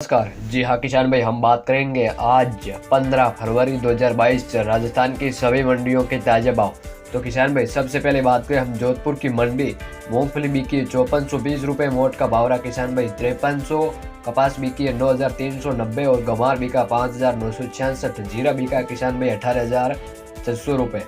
नमस्कार। जी हाँ किसान भाई, हम बात करेंगे आज 15 फरवरी 2022 राजस्थान की सभी मंडियों के ताज़ा भाव। तो किसान भाई सबसे पहले बात करें हम जोधपुर की मंडी। मूंगफली बिकी 5420 रुपये, मोट का भाव रहा किसान भाई 5300, कपास बिकी है 9390 और गंवार बिका 5966, जीरा बिका किसान भाई 18600 रुपये,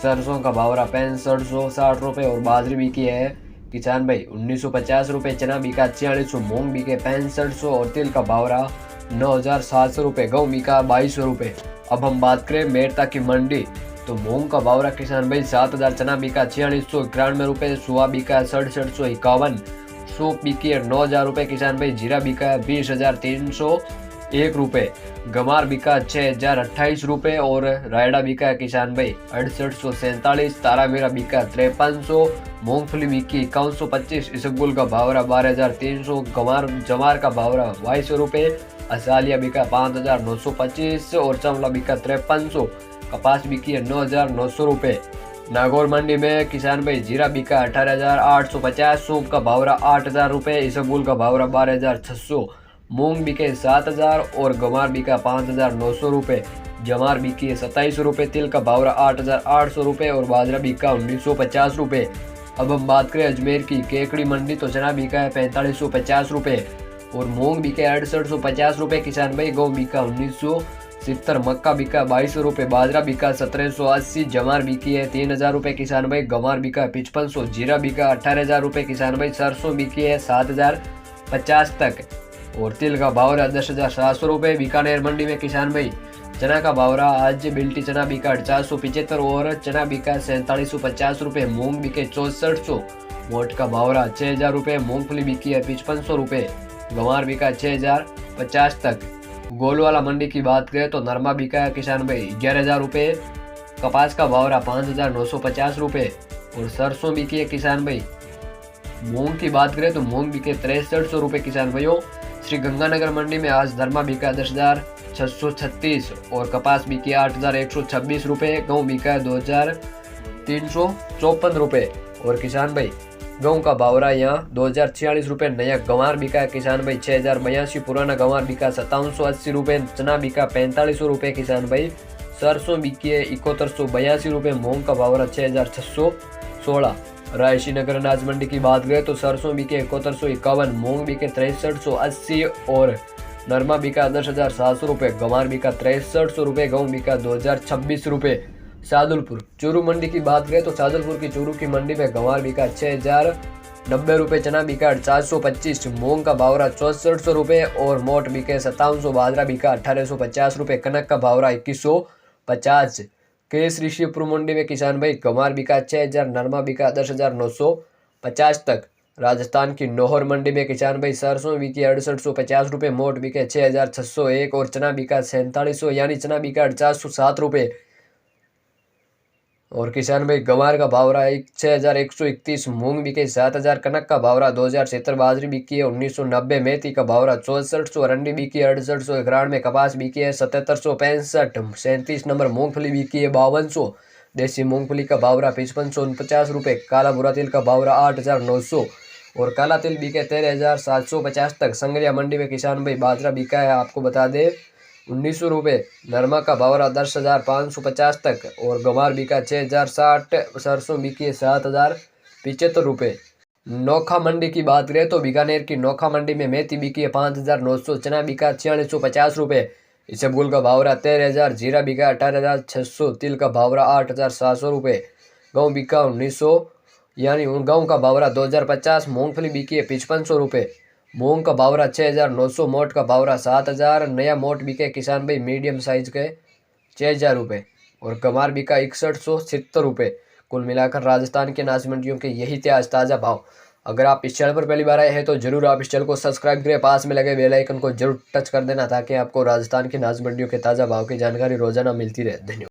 सरसों का भाव रहा 6560 रुपये और बाजरी बिकी है किसान भाई 1950 रुपये, चना बिका 4600, मूंग बिके 6500 और तिल का भाव रहा 9700 रुपये, गेहूँ बिका 2200 रुपये। अब हम बात करें मेरता की मंडी। तो मूंग का भाव रहा किसान भाई 7000, चना बिका 4691 रुपये, सुहा बिका 6751, सूप बिकी है 9000 रुपये किसान भाई, जीरा बिका है 20301 रुपये, गंवार बिका 6028 रुपये और रायडा बिका है किसान भाई 6847, तारा मेरा बिका 5300, मूंगफली बिकी 5125, इसबगुल का भाव रहा 12300, जवार का भाव रहा 2200 रुपये, असालिया बिका 5925 और चमला बिका 5300, कपास बिकी है 9900 रुपये। नागौर मंडी में किसान भाई जीरा बिका 18850, सूप का भाव रहा 8000 रुपये, इसबगुल का भाव रहा 12600, मूंग बिके 7000 और गंवार बिका 5900 रुपये, जवार बिकी है 2700 रुपये, तिल का भाव रहा 8800 रुपये और बाजरा बिका 1950 रुपये। अब हम बात करें अजमेर की केकड़ी मंडी। तो चना बिका है 4550 रुपये और मूंग बिके 6850 रुपये किसान भाई, गेहूँ बिका 1970, मक्का बिका 2200 रुपये, बाजरा बिका 1780, जवार बिकी है 3000 रुपये किसान भाई, गंवार बिका 5500, जीरा बिका 18000 रुपये किसान भाई, सरसों बिकी है 7050 तक और तिल का भाव रहा 10700 रुपये। बीकानेर मंडी में किसान भाई चना का भाव रहा आज बिल्टी चना बिका 475 और चना बिका 4750 रुपये, मूंग बिके 6400, मोट का भाव रहा 6000 रुपये, मूंगफली बिकी है 5500 रुपये, गंवार बिका 6050 तक। गोलवाला मंडी की बात करें तो नरमा बिका है किसान भाई 11000 रुपये, कपास का भाव रहा 5950 रुपये और सरसों बिकी है किसान भाई। मूंग की बात करें तो मूंग बिके 6300 रुपये किसान भाइयों। श्री गंगानगर मंडी में आज नरमा बिका 10636 और कपास बिकी 8126 रुपये, गेहूँ बिका 2354 रुपये और किसान भाई गेहूँ का भाव रहा यहाँ 2046 रुपये नया, गंवार बिका किसान भाई 6082, पुराना गंवार बिका 5780 रुपये, चना बिका 4500 रुपये किसान भाई, सरसों बिकी है 7182 रुपये, मूंग का भाव रहा 6616। रायसी नगर अनाज मंडी की बात करें तो सरसों बिके 7151, मूंग बिके 6380 और नरमा बिका 10700 रुपये, गंवार बिका 6300 रुपये, गेहूँ बिका 2026 रुपये। सादुलपुर चूरू मंडी की बात करें तो सादुलपुर की चूरू की मंडी में गंवार बिका 6090 रुपये, चना बिका 425, मूंग का भाव रहा 6400 रुपये और मोट बिके 5700, बाजरा बिका 1850 रुपये, कनक का भाव रहा 2150। केसरी शिवपुर मंडी में किसान भाई गंवार बिका 6000, नरमा बिका 10950 तक। राजस्थान की नौहर मंडी में किसान भाई सरसों बिकी 6850 रुपये, मोट बिके 6601 और चना बिका 4700 यानी चना बिका 407 रुपये और किसान भाई गंवार का भाव रहा है 6131, मूंग बिके 7000, कनक का भाव रहा 2070, बाजरी बिकी है 1990, मेथी का भाव रहा 6400, अरंडी बिकी है 6891 में, कपास बिकी है 7765, 37 नंबर मूंगफली बिकी है 5200, देसी मूंगफली का भाव रहा 5549 रुपये, काला बुरा तिल का भाव रहा 8900 और काला तिल बिके 13750 तक। संगरिया मंडी में किसान भाई बाजरा बिका है आपको बता दे 1900 रुपये, नरमा का भाव रहा 10550 तक और गंवार बिका 6060, सरसों बिकी है 7075 रुपये। नोखा मंडी की बात करें तो बीकानेर की नोखा मंडी में मेथी बिकी है 5900, चना बिका 4650 रुपये, इसबगुल का भाव रहा 13000, जीरा बिका 18600, तिल का भाव रहा 8700 रुपये, गेहूँ बिका 1900 यानी गेहूँ का भाव रहा 2050, मूंगफली बिकी है 5500 रुपये, मूंग का भाव रहा 6900, मोट का भाव रहा 7000, नया मोट बिके किसान भाई मीडियम साइज के 6000 रुपये और गंवार बिका 6170 रुपये। कुल मिलाकर राजस्थान के अनाज मंडियों के यही थे आज ताज़ा भाव। अगर आप इस चैनल पर पहली बार आए हैं तो जरूर आप इस चैनल को सब्सक्राइब करें, पास में लगे बेल आइकन को जरूर टच कर देना ताकि आपको राजस्थान के अनाज मंडियों के ताज़ा भाव की जानकारी रोजाना मिलती रहे। धन्यवाद।